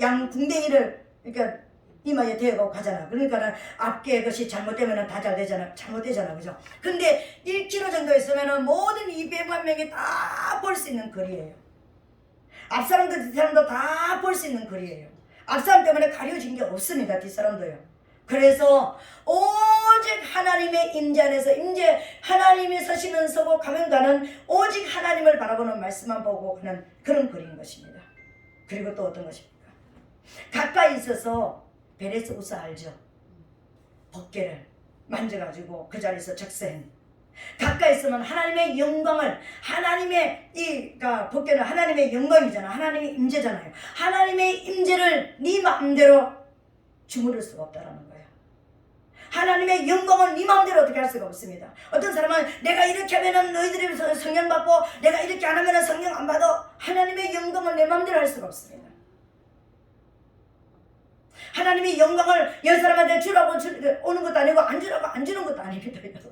[SPEAKER 1] 양 궁뎅이를, 그러니까 이마에 대고 가잖아. 그러니까는 앞뒤에 것이 잘못되면 다 잘 되잖아. 잘못되잖아. 그죠? 근데 1km 정도 있으면은 모든 200만 명이 다 볼 수 있는 거리예요. 앞사람도 뒷사람도 다 볼 수 있는 거리예요. 앞사람 때문에 가려진 게 없습니다. 뒷사람도요. 그래서 오직 하나님의 임재 안에서 임재 하나님이 서시는 서고 가면 가는 오직 하나님을 바라보는 말씀만 보고 하는 그런 거리인 것입니다. 그리고 또 어떤 것입니까? 가까이 있어서 베레스 우사 알죠? 법궤를 만져가지고 그 자리에서 적세한 가까이 있으면 하나님의 영광을 하나님의 법궤는 하나님의 영광이잖아. 하나님의 임재잖아요. 하나님의 임재를 네 마음대로 주무를 수가 없다라는 거예요. 하나님의 영광을 네 마음대로 어떻게 할 수가 없습니다. 어떤 사람은 내가 이렇게 하면은 너희들이 성령 받고 내가 이렇게 안 하면은 성령 안 받아. 하나님의 영광을 내 마음대로 할 수가 없습니다. 하나님의 영광을 열 사람한테 주라고 오는 것도 아니고 안 주라고 안 주는 것도 아닙니다. 여러분.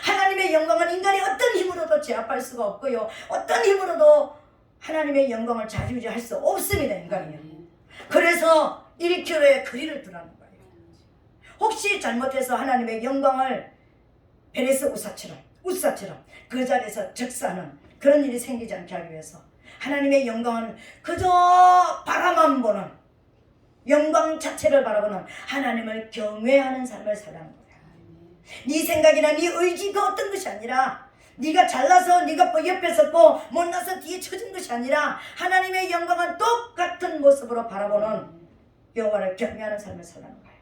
[SPEAKER 1] 하나님의 영광은 인간이 어떤 힘으로도 제압할 수가 없고요. 어떤 힘으로도 하나님의 영광을 좌지우지할 수 없습니다. 인간이요. 그래서 1km의 거리를 두라는 거예요. 혹시 잘못해서 하나님의 영광을 베레스 우사처럼 그 자리에서 적사하는 그런 일이 생기지 않게 하기 위해서 하나님의 영광은 그저 바라만 보는 영광 자체를 바라보는 하나님을 경외하는 삶을 살라는 거예요. 네 생각이나 네 의지가 어떤 것이 아니라 네가 잘나서 네가 옆에 섰고 못나서 뒤에 쳐진 것이 아니라 하나님의 영광은 똑같은 모습으로 바라보는 여호와를 경외하는 삶을 살라는 거예요.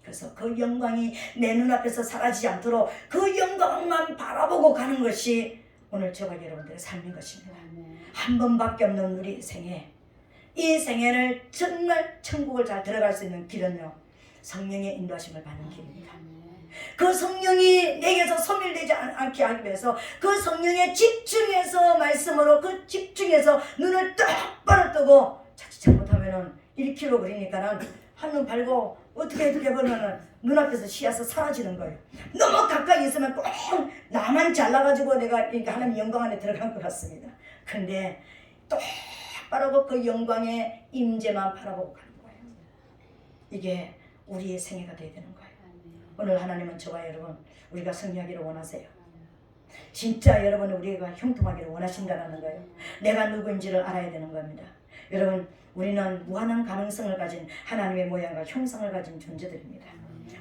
[SPEAKER 1] 그래서 그 영광이 내 눈앞에서 사라지지 않도록 그 영광만 바라보고 가는 것이 오늘 저와 여러분들의 삶인 것입니다. 한 번밖에 없는 우리 생애, 이 생애를 정말 천국을 잘 들어갈 수 있는 길은요, 성령의 인도하심을 받는 길입니다. 그 성령이 내게서 소멸되지 않게 하기 위해서 그 성령에 집중해서 말씀으로 그 집중해서 눈을 똑바로 뜨고 자칫 잘못하면은 1km 거리니까는 한눈 팔고 어떻게 보면은 눈앞에서 시야서 사라지는 거예요. 너무 가까이 있으면 꼭 나만 잘나가지고 내가 하나님 영광 안에 들어간 것 같습니다. 근데 똑바로 그 영광의 임재만 바라보고 가는 거예요. 이게 우리의 생애가 되어야 되는 거예요. 오늘 하나님은 저와 여러분 우리가 승리하기를 원하세요. 진짜 여러분 우리가 형통하기를 원하신다는 거예요. 내가 누구인지를 알아야 되는 겁니다. 여러분 우리는 무한한 가능성을 가진 하나님의 모양과 형상을 가진 존재들입니다.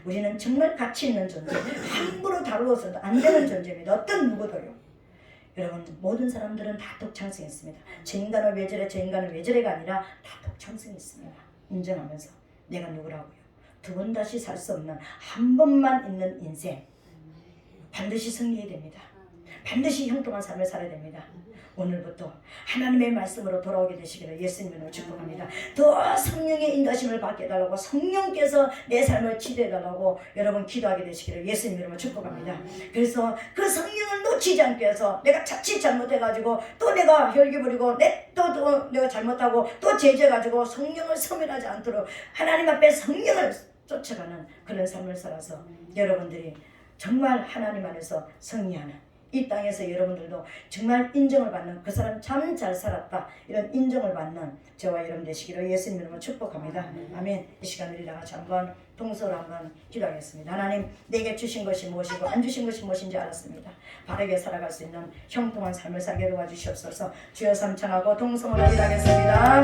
[SPEAKER 1] 우리는 정말 가치 있는 존재, 함부로 다루어서도 안 되는 존재입니다. 어떤 누구도요. 여러분 모든 사람들은 다 독창성이 있습니다. 저 인간은 왜 저래 저 인간은 왜 저래가 아니라 다 독창성이 있습니다. 인정하면서 내가 누구라고요. 두 번 다시 살 수 없는 한 번만 있는 인생 반드시 승리해야 됩니다. 반드시 형통한 삶을 살아야 됩니다. 오늘부터 하나님의 말씀으로 돌아오게 되시기를 예수님으로 축복합니다. 더 성령의 인도하심을 받게 해달라고 성령께서 내 삶을 치료해달라고 여러분 기도하게 되시기를 예수님으로 축복합니다. 그래서 그 성령을 놓치지 않게 해서 내가 자칫 잘못해가지고 또 내가 혈기 부리고 또 내가 잘못하고 또 죄져가지고 성령을 소멸하지 않도록 하나님 앞에 성령을 쫓아가는 그런 삶을 살아서 여러분들이 정말 하나님 안에서 승리하는 이 땅에서 여러분들도 정말 인정을 받는 그 사람 참 잘 살았다 이런 인정을 받는 저와 여러분 되시기를 예수님 이름으로 축복합니다. 아멘. 이 시간 우리 다 같이 한번 동서로 한번 기도하겠습니다. 하나님 내게 주신 것이 무엇이고 안 주신 것이 무엇인지 알았습니다. 바르게 살아갈 수 있는 형통한 삶을 살게 도와주시옵소서. 주여 삼창하고 동성으로 기도하겠습니다.